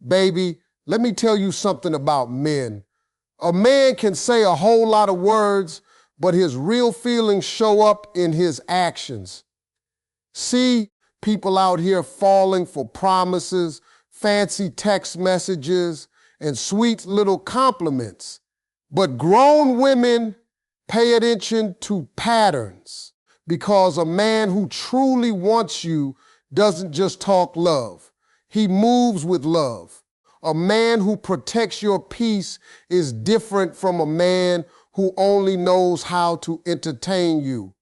Baby, let me tell you something about men. A man can say a whole lot of words, but his real feelings show up in his actions. See people out here falling for promises, fancy text messages, and sweet little compliments. But grown women pay attention to patterns, because a man who truly wants you doesn't just talk love. He moves with love. A man who protects your peace is different from a man who only knows how to entertain you.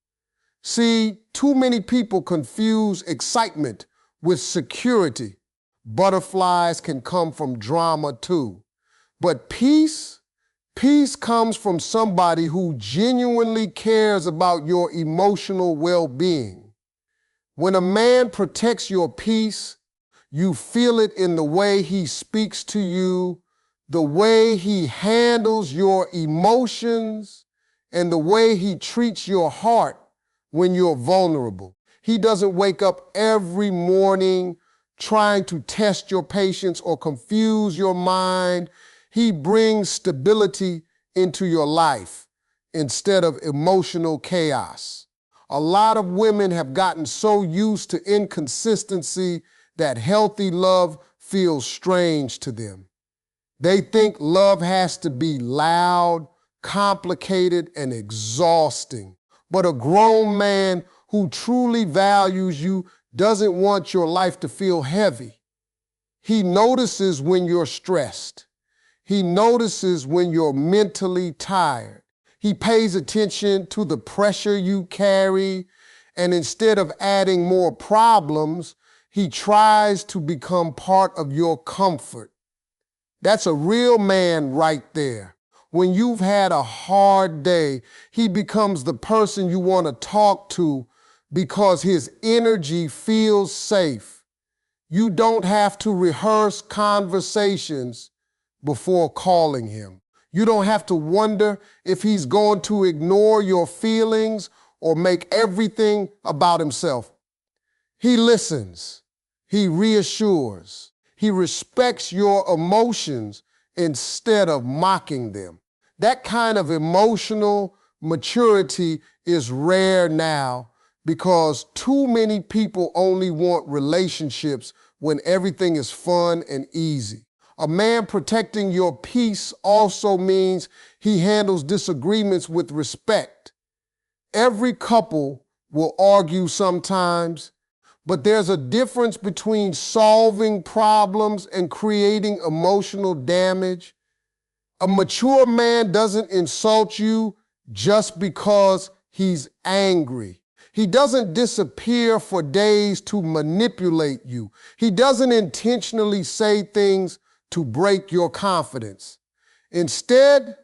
See, too many people confuse excitement with security. Butterflies can come from drama too. But peace comes from somebody who genuinely cares about your emotional well-being. When a man protects your peace, you feel it in the way he speaks to you, the way he handles your emotions, and the way he treats your heart when you're vulnerable. He doesn't wake up every morning trying to test your patience or confuse your mind. He brings stability into your life instead of emotional chaos. A lot of women have gotten so used to inconsistency that healthy love feels strange to them. They think love has to be loud, complicated, and exhausting. But a grown man who truly values you doesn't want your life to feel heavy. He notices when you're stressed. He notices when you're mentally tired. He pays attention to the pressure you carry, and instead of adding more problems, he tries to become part of your comfort. That's a real man right there. When you've had a hard day, he becomes the person you want to talk to because his energy feels safe. You don't have to rehearse conversations before calling him. You don't have to wonder if he's going to ignore your feelings or make everything about himself. He listens. He reassures. He respects your emotions instead of mocking them. That kind of emotional maturity is rare now because too many people only want relationships when everything is fun and easy. A man protecting your peace also means he handles disagreements with respect. Every couple will argue sometimes, but there's a difference between solving problems and creating emotional damage. A mature man doesn't insult you just because he's angry. He doesn't disappear for days to manipulate you. He doesn't intentionally say things to break your confidence. Instead,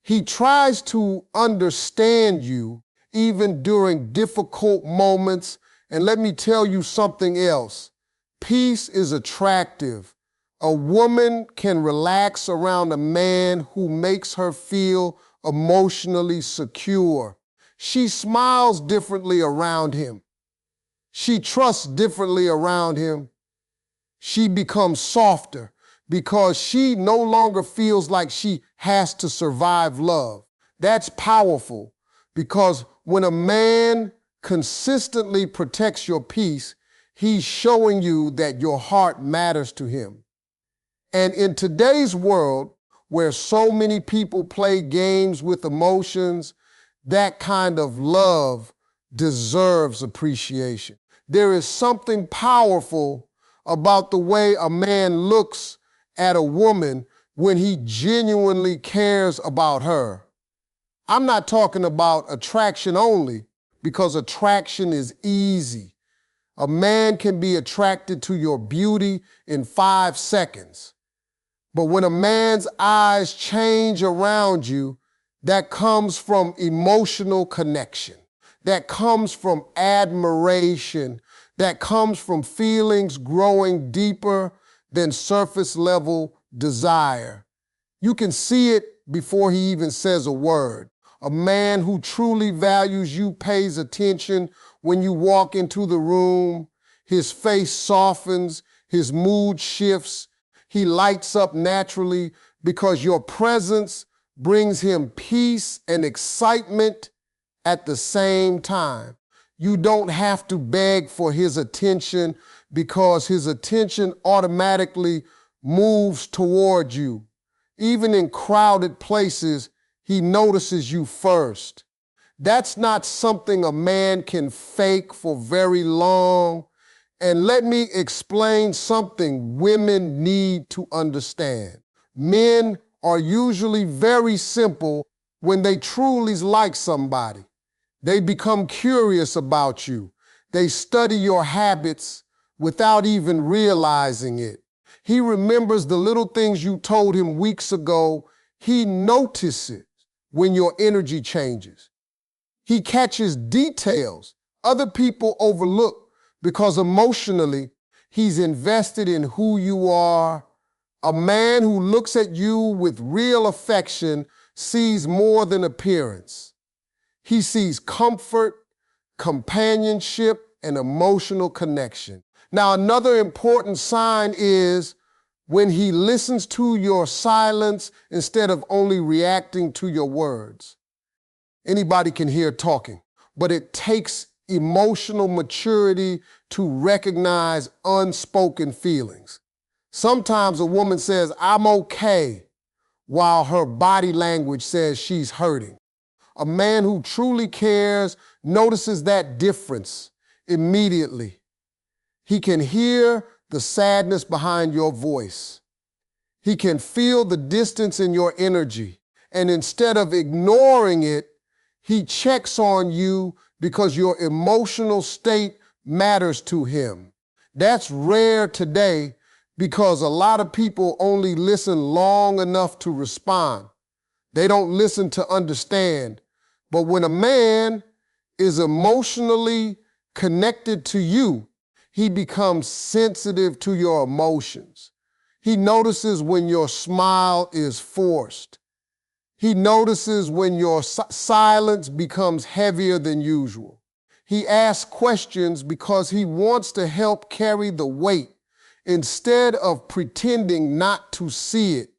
he tries to understand you even during difficult moments. And let me tell you something else. Peace is attractive. A woman can relax around a man who makes her feel emotionally secure. She smiles differently around him. She trusts differently around him. She becomes softer because she no longer feels like she has to survive love. That's powerful because when a man consistently protects your peace, he's showing you that your heart matters to him. And in today's world, where so many people play games with emotions, that kind of love deserves appreciation. There is something powerful about the way a man looks at a woman when he genuinely cares about her. I'm not talking about attraction only, because attraction is easy. A man can be attracted to your beauty in 5 seconds. But when a man's eyes change around you, that comes from emotional connection. That comes from admiration. That comes from feelings growing deeper than surface level desire. You can see it before he even says a word. A man who truly values you pays attention when you walk into the room. His face softens, his mood shifts, He lights up naturally because your presence brings him peace and excitement at the same time. You don't have to beg for his attention because his attention automatically moves toward you. Even in crowded places, he notices you first. That's not something a man can fake for very long. And let me explain something women need to understand. Men are usually very simple when they truly like somebody. They become curious about you. They study your habits without even realizing it. He remembers the little things you told him weeks ago. He notices when your energy changes. He catches details other people overlook because emotionally he's invested in who you are. A man who looks at you with real affection sees more than appearance. He sees comfort, companionship, and emotional connection. Now, another important sign is when he listens to your silence instead of only reacting to your words. Anybody can hear talking, but it takes emotional maturity to recognize unspoken feelings. Sometimes a woman says, "I'm okay," while her body language says she's hurting. A man who truly cares notices that difference immediately. He can hear the sadness behind your voice. He can feel the distance in your energy. And instead of ignoring it, he checks on you because your emotional state matters to him. That's rare today because a lot of people only listen long enough to respond. They don't listen to understand. But when a man is emotionally connected to you, he becomes sensitive to your emotions. He notices when your smile is forced. He notices when your silence becomes heavier than usual. He asks questions because he wants to help carry the weight instead of pretending not to see it.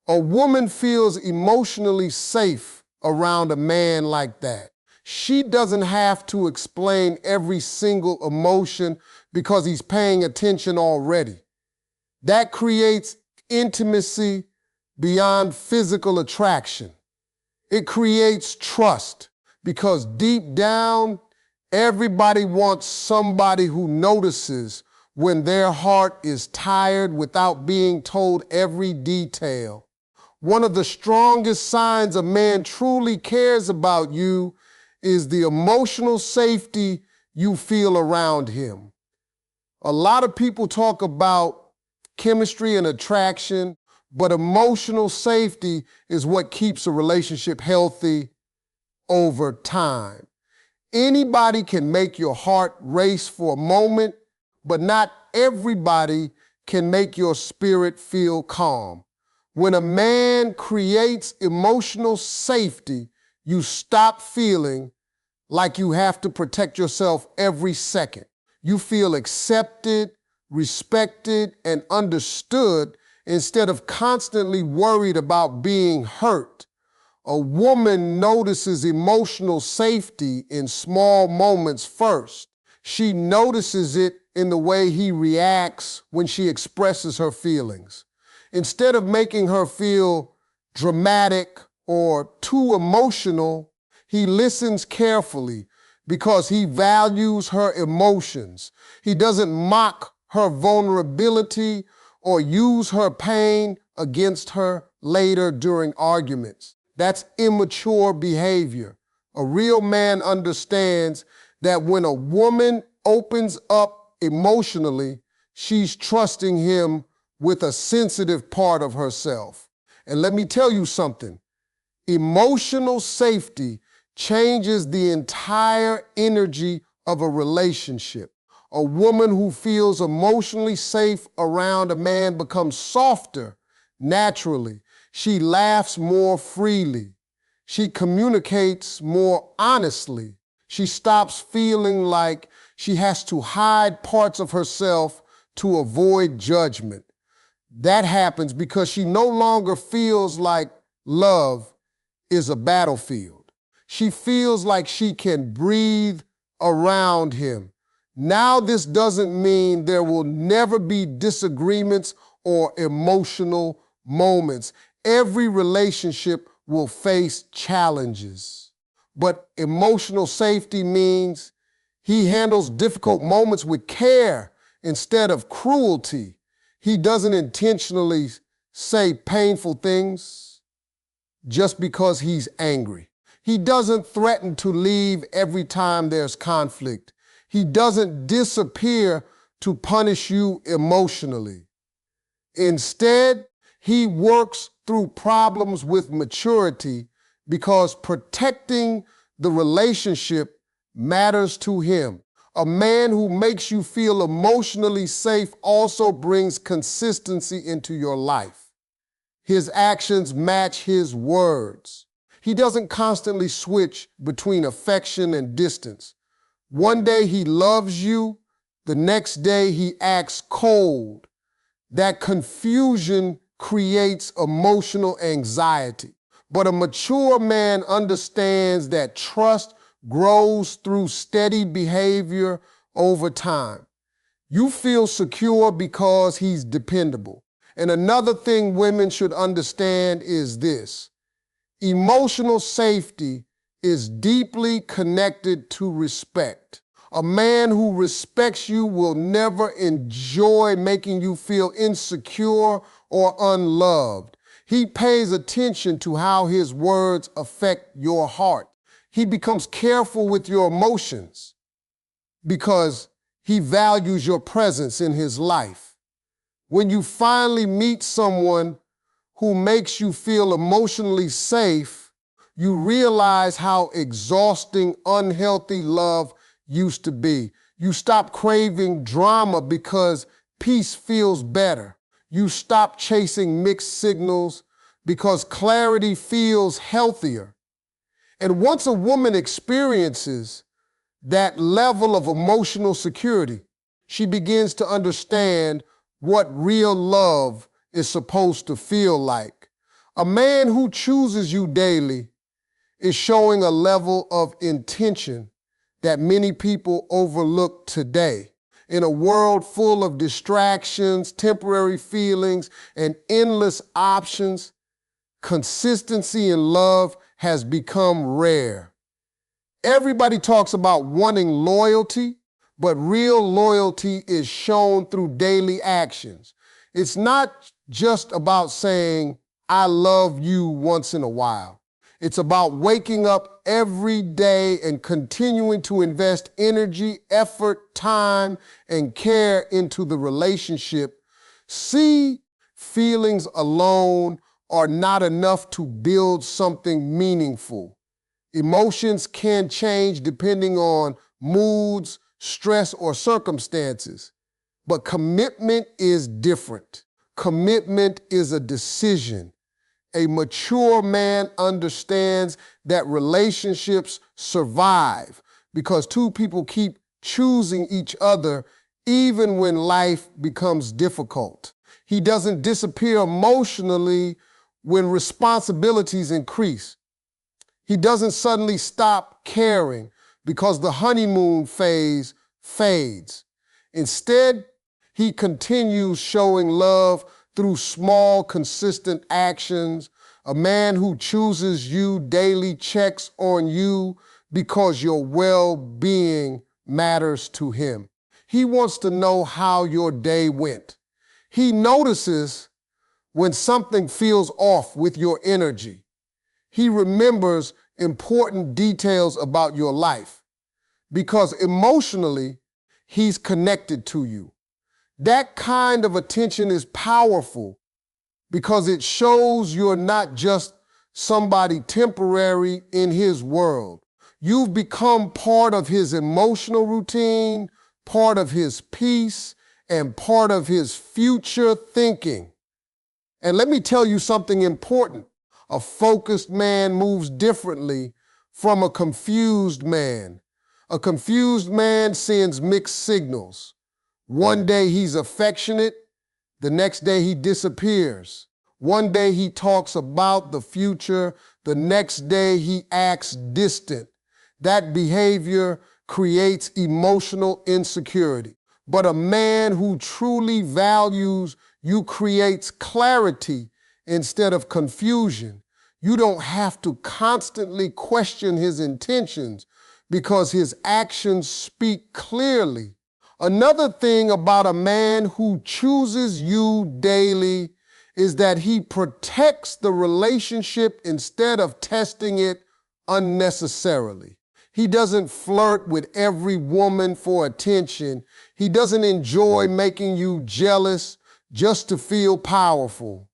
A woman feels emotionally safe around a man like that. She doesn't have to explain every single emotion because he's paying attention already. That creates intimacy beyond physical attraction. It creates trust because deep down, everybody wants somebody who notices when their heart is tired without being told every detail. One of the strongest signs a man truly cares about you is the emotional safety you feel around him. A lot of people talk about chemistry and attraction, but emotional safety is what keeps a relationship healthy over time. Anybody can make your heart race for a moment, but not everybody can make your spirit feel calm. When a man creates emotional safety, you stop feeling like you have to protect yourself every second. You feel accepted, respected, and understood instead of constantly worried about being hurt. A woman notices emotional safety in small moments first. She notices it in the way he reacts when she expresses her feelings. Instead of making her feel dramatic or too emotional, he listens carefully because he values her emotions. He doesn't mock her vulnerability or use her pain against her later during arguments. That's immature behavior. A real man understands that when a woman opens up emotionally, she's trusting him with a sensitive part of herself. And let me tell you something. Emotional safety changes the entire energy of a relationship. A woman who feels emotionally safe around a man becomes softer naturally. She laughs more freely. She communicates more honestly. She stops feeling like she has to hide parts of herself to avoid judgment. That happens because she no longer feels like love is a battlefield. She feels like she can breathe around him. Now, this doesn't mean there will never be disagreements or emotional moments. Every relationship will face challenges. But emotional safety means he handles difficult moments with care instead of cruelty. He doesn't intentionally say painful things just because he's angry. He doesn't threaten to leave every time there's conflict. He doesn't disappear to punish you emotionally. Instead, he works through problems with maturity because protecting the relationship matters to him. A man who makes you feel emotionally safe also brings consistency into your life. His actions match his words. He doesn't constantly switch between affection and distance. One day he loves you, the next day he acts cold. That confusion creates emotional anxiety. But a mature man understands that trust grows through steady behavior over time. You feel secure because he's dependable. And another thing women should understand is this: emotional safety is deeply connected to respect. A man who respects you will never enjoy making you insecure or unloved. He pays attention to how his words affect your heart. He becomes careful with your emotions because he values your presence in his life. When you finally meet someone who makes you feel emotionally safe, you realize how exhausting, unhealthy love used to be. You stop craving drama because peace feels better. You stop chasing mixed signals because clarity feels healthier. And once a woman experiences that level of emotional security, she begins to understand what real love is supposed to feel like. A man who chooses you daily is showing a level of intention that many people overlook today. In a world full of distractions, temporary feelings, and endless options, consistency in love has become rare. Everybody talks about wanting loyalty, but real loyalty is shown through daily actions. It's not just about saying, "I love you" once in a while. It's about waking up every day and continuing to invest energy, effort, time, and care into the relationship. See, feelings alone are not enough to build something meaningful. Emotions can change depending on moods, stress, or circumstances. But commitment is different. Commitment is a decision. A mature man understands that relationships survive because two people keep choosing each other even when life becomes difficult. He doesn't disappear emotionally when responsibilities increase. He doesn't suddenly stop caring because the honeymoon phase fades. Instead, he continues showing love through small, consistent actions. A man who chooses you daily checks on you because your well-being matters to him. He wants to know how your day went. He notices when something feels off with your energy. He remembers important details about your life because emotionally, he's connected to you. That kind of attention is powerful because it shows you're not just somebody temporary in his world. You've become part of his emotional routine, part of his peace, and part of his future thinking. And let me tell you something important. A focused man moves differently from a confused man. A confused man sends mixed signals. One day he's affectionate, The next day he disappears. One day he talks about the future. The next day he acts distant. That behavior creates emotional insecurity. But a man who truly values you creates clarity instead of confusion. You don't have to constantly question his intentions because his actions speak clearly. Another thing about a man who chooses you daily is that he protects the relationship instead of testing it unnecessarily. He doesn't flirt with every woman for attention. He doesn't enjoy making you jealous just to feel powerful.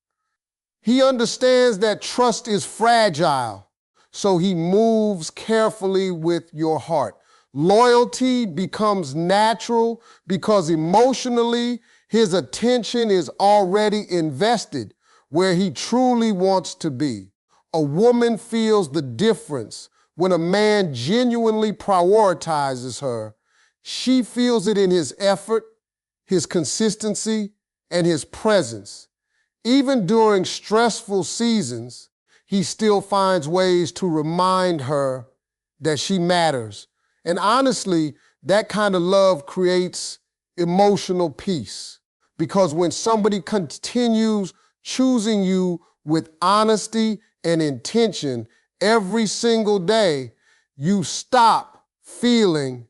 He understands that trust is fragile, so he moves carefully with your heart. Loyalty becomes natural because emotionally his attention is already invested where he truly wants to be. A woman feels the difference when a man genuinely prioritizes her. She feels it in his effort, his consistency, and his presence. Even during stressful seasons, he still finds ways to remind her that she matters. And honestly, that kind of love creates emotional peace. Because when somebody continues choosing you with honesty and intention every single day, you stop feeling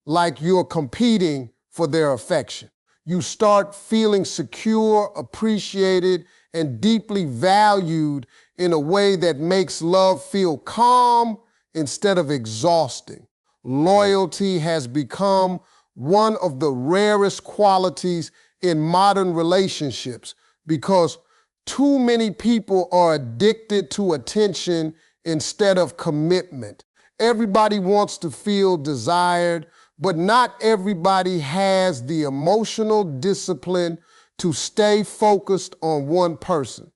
like you're competing for their affection. You start feeling secure, appreciated, and deeply valued in a way that makes love feel calm instead of exhausting. Loyalty has become one of the rarest qualities in modern relationships because too many people are addicted to attention instead of commitment. Everybody wants to feel desired, but not everybody has the emotional discipline to stay focused on one person.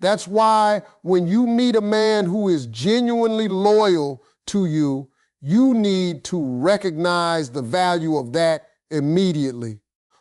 That's why when you meet a man who is genuinely loyal to you, you need to recognize the value of that immediately.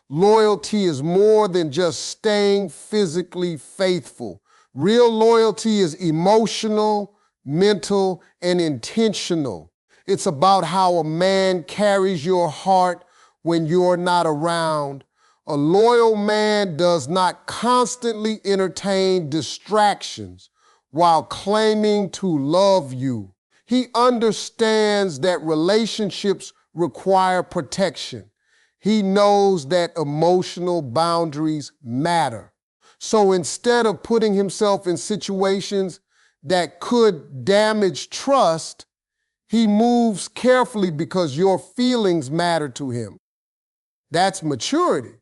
Loyalty is more than just staying physically faithful. Real loyalty is emotional, mental, and intentional. It's about how a man carries your heart when you're not around. A loyal man does not constantly entertain distractions while claiming to love you. He understands that relationships require protection. He knows that emotional boundaries matter. So instead of putting himself in situations that could damage trust, he moves carefully because your feelings matter to him. That's maturity.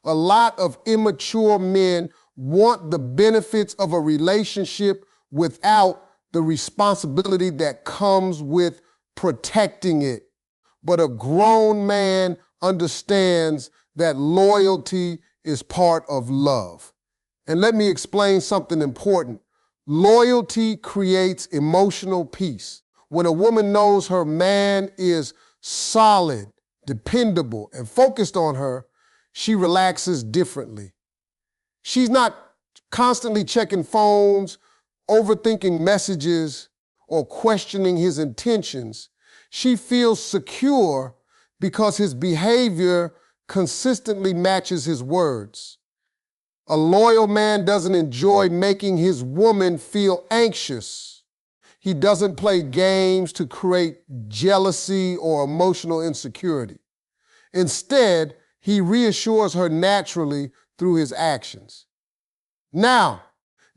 A lot of immature men want the benefits of a relationship without the responsibility that comes with protecting it. But a grown man understands that loyalty is part of love. And let me explain something important. Loyalty creates emotional peace. When a woman knows her man is solid, dependable, and focused on her, she relaxes differently. She's not constantly checking phones, overthinking messages, or questioning his intentions. She feels secure because his behavior consistently matches his words. A loyal man doesn't enjoy making his woman feel anxious. He doesn't play games to create jealousy or emotional insecurity. Instead, he reassures her naturally through his actions. Now,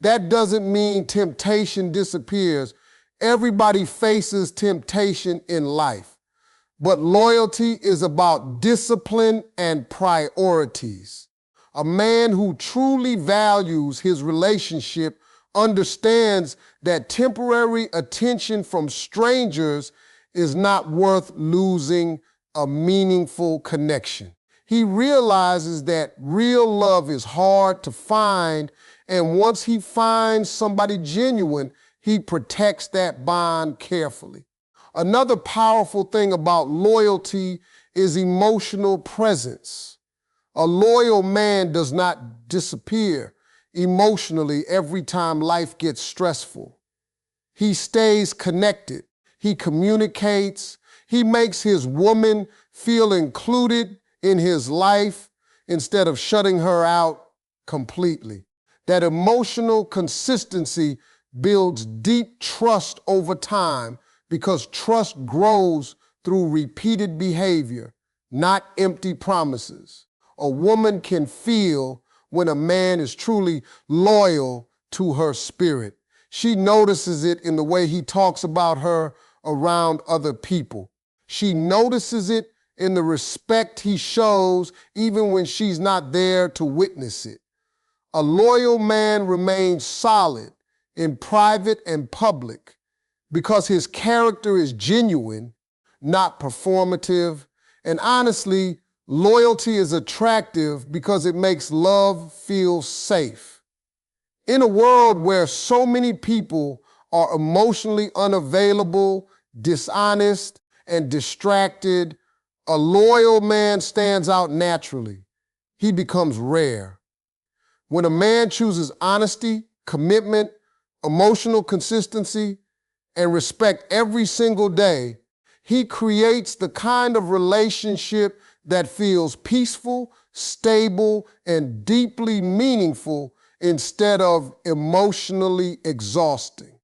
that doesn't mean temptation disappears. Everybody faces temptation in life. But loyalty is about discipline and priorities. A man who truly values his relationship understands that temporary attention from strangers is not worth losing a meaningful connection. He realizes that real love is hard to find, and once he finds somebody genuine, he protects that bond carefully. Another powerful thing about loyalty is emotional presence. A loyal man does not disappear emotionally every time life gets stressful. He stays connected. He communicates. He makes his woman feel included in his life instead of shutting her out completely. That emotional consistency builds deep trust over time because trust grows through repeated behavior, not empty promises. A woman can feel when a man is truly loyal to her spirit. She notices it in the way he talks about her around other people. She notices it in the respect he shows even when she's not there to witness it. A loyal man remains solid in private and public because his character is genuine, not performative. And honestly, loyalty is attractive because it makes love feel safe. In a world where so many people are emotionally unavailable, dishonest, and distracted, a loyal man stands out naturally. He becomes rare. When a man chooses honesty, commitment, emotional consistency, and respect every single day, he creates the kind of relationship that feels peaceful, stable, and deeply meaningful instead of emotionally exhausting.